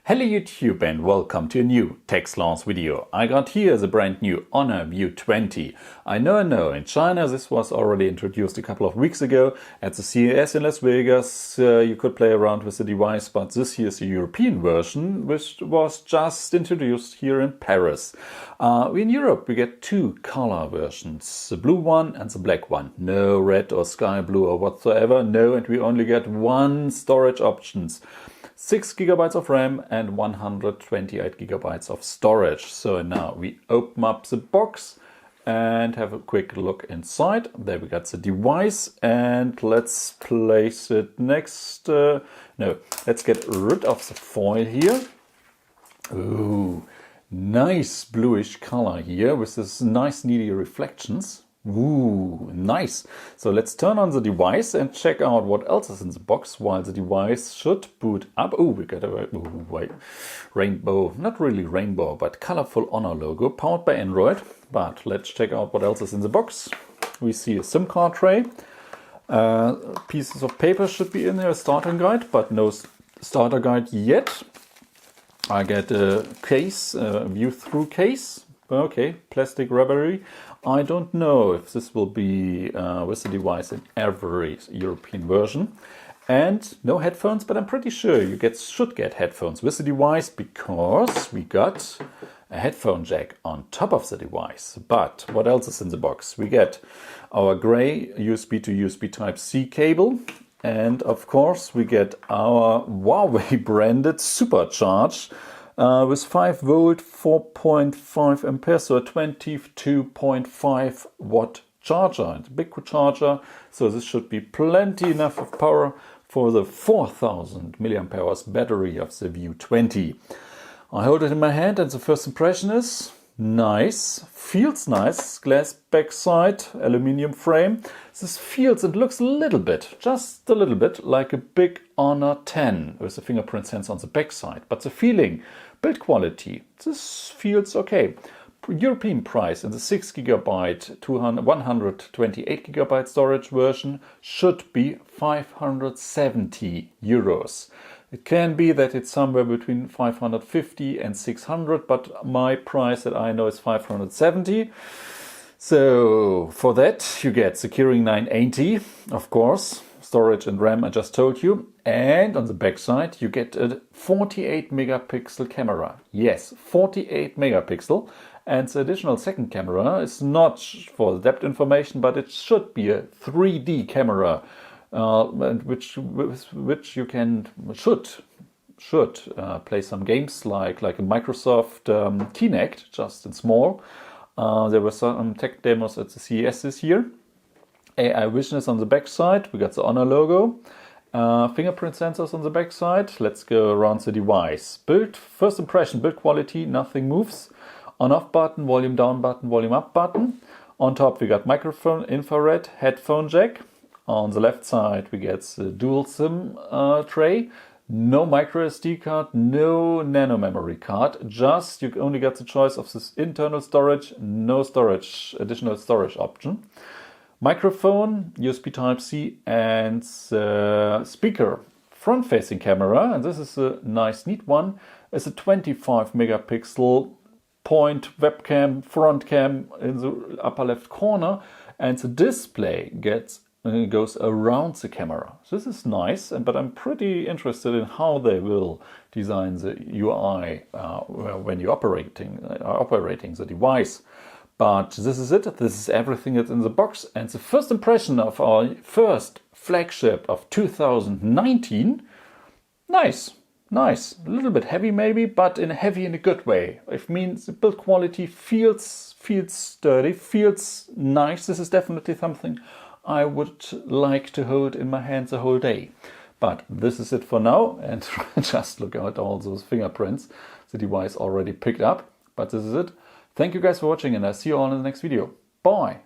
Hello YouTube and welcome to a new Techsloth video. I got here the brand new Honor View 20. I know, in China this was already introduced a couple of weeks ago at the CES in Las Vegas. You could play around with the device, but this here is the European version, which was just introduced here in Paris. In Europe we get two color versions, the blue one and the black one. No red or sky blue or whatsoever, no, and we only get one storage options. 6 GB of RAM and 128 GB of storage. So now we open up the box and have a quick look inside. There we got the device and let's place it next. Let's get rid of the foil here. Ooh, nice bluish color here with this nice needy reflections. Ooh, nice. So let's turn on the device and check out what else is in the box while the device should boot up. Oh, we got a rainbow, not really rainbow, but colorful Honor logo powered by Android. But let's check out what else is in the box. We see a SIM card tray. Pieces of paper should be in there, a starting guide, but no starter guide yet. I get a case, a view-through case. Okay, plastic rubbery. I don't know if this will be with the device in every European version. And no headphones, but I'm pretty sure you should get headphones with the device because we got a headphone jack on top of the device. But what else is in the box? We get our gray USB to USB Type-C cable. And of course we get our Huawei branded Supercharge with 5 volt, 4.5 amperes, so a 22.5 watt charger, and a big charger. So this should be plenty enough of power for the 4000 milliamp hours battery of the View 20. I hold it in my hand and the first impression is nice, feels nice, glass backside, aluminium frame. This feels and looks a little bit, just a little bit, like a big Honor 10 with the fingerprint sensor on the backside. But the feeling, build quality, this feels okay. European price in the 6 GB, 128 GB storage version should be 570 euros. It can be that it's somewhere between 550 and 600, but my price that I know is 570. So for that you get securing 980, of course, storage and RAM I just told you. And on the back side you get a 48 megapixel camera. Yes, 48 megapixel. And the additional second camera is not for the depth information, but it should be a 3D camera. Which you should play some games like a Microsoft Kinect, just in small. There were some tech demos at the CES this year. AI vision is on the back side. We got the Honor logo. Fingerprint sensors on the back side. Let's go around the device. First impression, build quality, nothing moves. On-off button, volume down button, volume up button. On top we got microphone, infrared, headphone jack. On the left side we get the dual SIM tray, no micro SD card, no nano memory card, just you only get the choice of this internal storage, no storage, additional storage option. Microphone, USB Type-C and speaker. Front facing camera, and this is a nice neat one, is a 25 megapixel point webcam, front cam in the upper left corner, and the display goes around the camera. This is nice, but I'm pretty interested in how they will design the UI when you're operating the device. But this is it. This is everything that's in the box, and the first impression of our first flagship of 2019. Nice. A little bit heavy maybe, but heavy in a good way. It means the build quality feels sturdy, feels nice. This is definitely something I would like to hold in my hands the whole day. But this is it for now, and just look at all those fingerprints the device already picked up. But this is it. Thank you guys for watching, and I'll see you all in the next video. Bye!